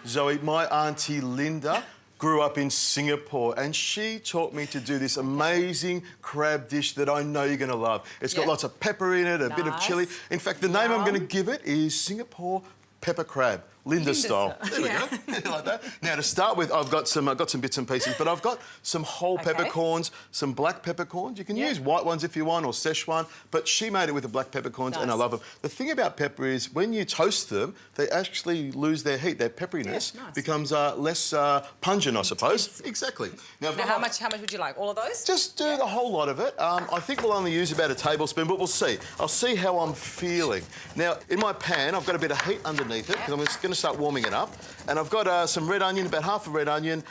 Zoe, my auntie Linda grew up in Singapore and she taught me to do this amazing crab dish that I know you're going to love. It's got lots of pepper in it, a bit of chilli. In fact, the name I'm going to give it is Singapore pepper crab. Linda style. There we go. Like that. Now, to start with, I've got some bits and pieces, but I've got some whole peppercorns, some black peppercorns. You can use white ones if you want, or Szechuan, but she made it with the black peppercorns, and I love them. The thing about pepper is when you toast them, they actually lose their heat. Their pepperiness becomes less pungent, I suppose. Exactly. Now how much would you like? All of those? Just do the whole lot of it. I think we'll only use about a tablespoon, but we'll see. I'll see how I'm feeling. Now, in my pan, I've got a bit of heat underneath it, because I'm just going to start warming it up. And I've got some red onion, about half a red onion,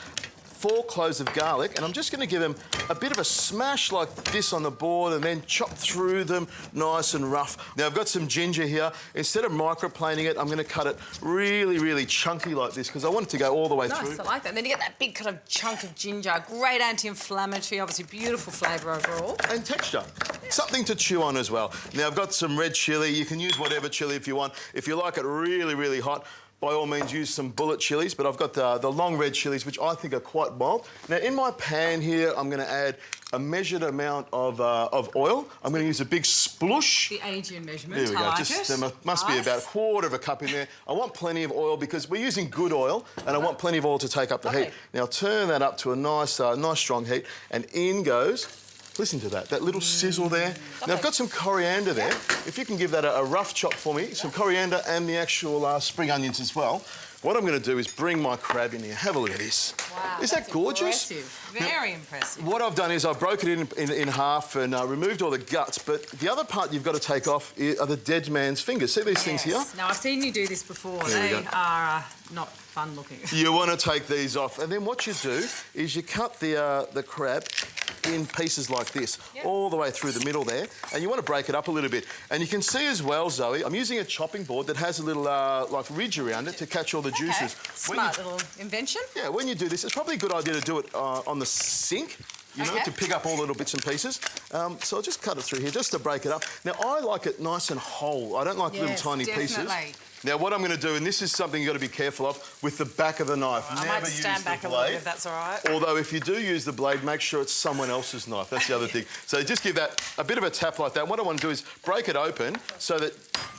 4 cloves of garlic, and I'm just going to give them a bit of a smash like this on the board and then chop through them nice and rough. Now, I've got some ginger here. Instead of microplaning it, I'm going to cut it really, really chunky like this because I want it to go all the way through. Nice, I like that. And then you get that big kind of chunk of ginger, great anti-inflammatory, obviously beautiful flavour overall. And texture. Something to chew on as well. Now, I've got some red chilli. You can use whatever chilli if you want. If you like it really, really hot, by all means, use some bullet chilies, but I've got the long red chilies, which I think are quite mild. Now, in my pan here, I'm going to add a measured amount of oil. I'm going to use a big splush. The Adrian measurement, there we go. There must be about a quarter of a cup in there. I want plenty of oil because we're using good oil, and I want plenty of oil to take up the heat. Now, turn that up to a nice strong heat, and in goes... Listen to that little sizzle there. Now, I've got some coriander there. If you can give that a rough chop for me, some coriander and the actual spring onions as well. What I'm going to do is bring my crab in here. Have a look at this. Wow, is that gorgeous? Impressive. Very impressive. What I've done is I've broken it in half and removed all the guts, but the other part you've got to take off are the dead man's fingers. See these things here? Now, I've seen you do this before. They are not fun looking. You want to take these off, and then what you do is you cut the crab in pieces like this, all the way through the middle there, and you want to break it up a little bit. And you can see as well, Zoe, I'm using a chopping board that has a little like ridge around it to catch all the juices. Smart little invention. Yeah, when you do this, it's probably a good idea to do it on the sink, you know, to pick up all the little bits and pieces. So I'll just cut it through here just to break it up. Now, I like it nice and whole. I don't like little tiny pieces. Now, what I'm going to do, and this is something you've got to be careful of, with the back of the knife. I might stand back a little bit if that's all right. Although, if you do use the blade, make sure it's someone else's knife. That's the other thing. So just give that a bit of a tap like that. And what I want to do is break it open so that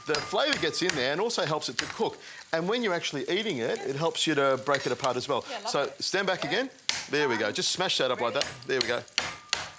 the flavour gets in there and also helps it to cook. And when you're actually eating it, it helps you to break it apart as well. So stand back again. There we go. Just smash that up like that. There we go.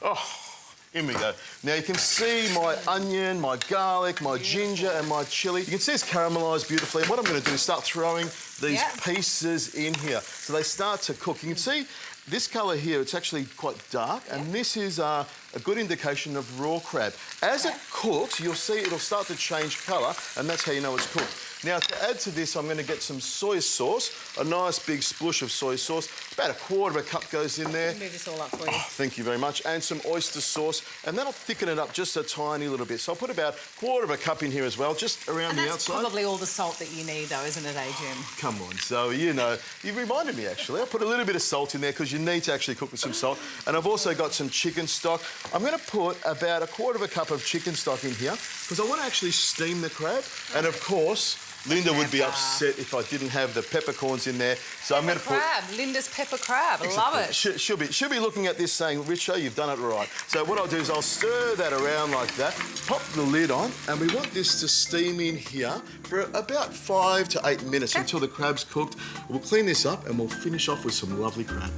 Oh. In we go. Now, you can see my onion, my garlic, my ginger and my chilli. You can see it's caramelised beautifully. And what I'm going to do is start throwing these pieces in here. So they start to cook. You can see this colour here, it's actually quite dark, and this is a good indication of raw crab. As it cooks, you'll see it'll start to change colour, and that's how you know it's cooked. Now, to add to this, I'm going to get some soy sauce, a nice big splush of soy sauce. About a quarter of a cup goes in there. I'll move this all up for you. Oh, thank you very much. And some oyster sauce, and that'll thicken it up just a tiny little bit. So I'll put about a quarter of a cup in here as well, just around the outside. That's probably all the salt that you need, though, isn't it, Adrian? Come on, Zoe, you know. You reminded me, actually. I put a little bit of salt in there because you need to actually cook with some salt. And I've also got some chicken stock. I'm going to put about a quarter of a cup of chicken stock in here because I want to actually steam the crab. And, of course, Linda would be upset if I didn't have the peppercorns in there. So I'm going to put... Linda's pepper crab. I love it. She'll be looking at this saying, Richo, you've done it right. So what I'll do is I'll stir that around like that, pop the lid on, and we want this to steam in here for about 5 to 8 minutes until the crab's cooked. We'll clean this up and we'll finish off with some lovely crab.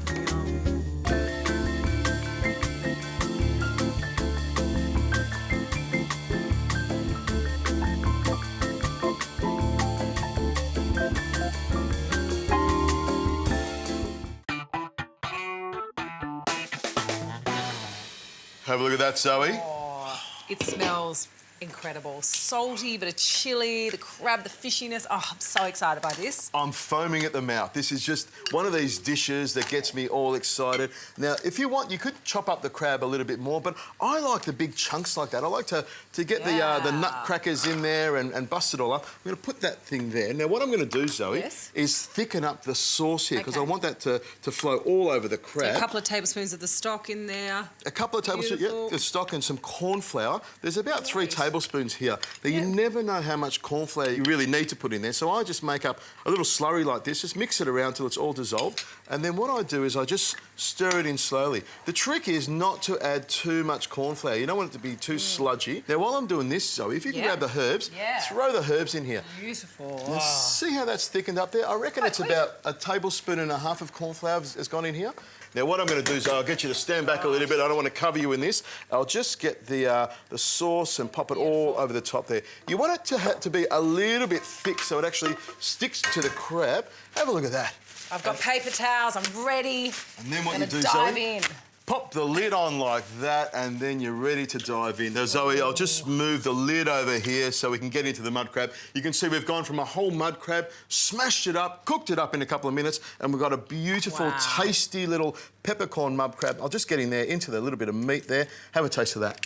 Have a look at that, Zoe. Oh, it smells incredible. Salty, bit of chilli, the crab, the fishiness. Oh, I'm so excited by this. I'm foaming at the mouth. This is just one of these dishes that gets me all excited. Now, if you want, you could chop up the crab a little bit more, but I like the big chunks like that. I like to get the nutcrackers in there and bust it all up. I'm going to put that thing there. Now, what I'm going to do, Zoe, is thicken up the sauce here because I want that to flow all over the crab. So a couple of tablespoons of the stock in there. A couple of tablespoons, the stock and some corn flour. There's about 3 tablespoons tablespoons here. Now, you never know how much corn flour you really need to put in there, so I just make up a little slurry like this, just mix it around till it's all dissolved, and then what I do is I just stir it in slowly. The trick is not to add too much corn flour. You don't want it to be too sludgy. Now, while I'm doing this, Zoe, if you can grab the herbs, throw the herbs in here. Beautiful. Now, see how that's thickened up there? I reckon it's about a tablespoon and a half of corn flour has gone in here. Now, what I'm going to do is I'll get you to stand back a little bit. I don't want to cover you in this. I'll just get the sauce and pop it all over the top there. You want it to be a little bit thick so it actually sticks to the crab. Have a look at that. I've got paper towels. I'm ready. And then what you do, dive Zoe? in. Pop the lid on like that, and then you're ready to dive in. Now, Zoe, I'll just move the lid over here so we can get into the mud crab. You can see we've gone from a whole mud crab, smashed it up, cooked it up in a couple of minutes, and we've got a beautiful, tasty little peppercorn mud crab. I'll just get in there into the little bit of meat there. Have a taste of that.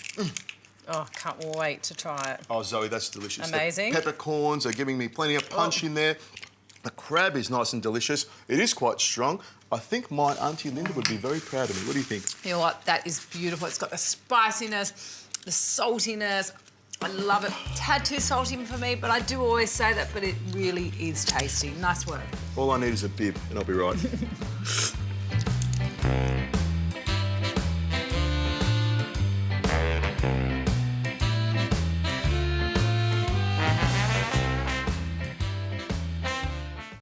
Oh, can't wait to try it. Oh, Zoe, that's delicious. Amazing. The peppercorns are giving me plenty of punch in there. The crab is nice and delicious. It is quite strong. I think my Auntie Linda would be very proud of me. What do you think? You know what? That is beautiful. It's got the spiciness, the saltiness. I love it. It's had too salty for me, but I do always say that, but it really is tasty. Nice work. All I need is a bib, and I'll be right.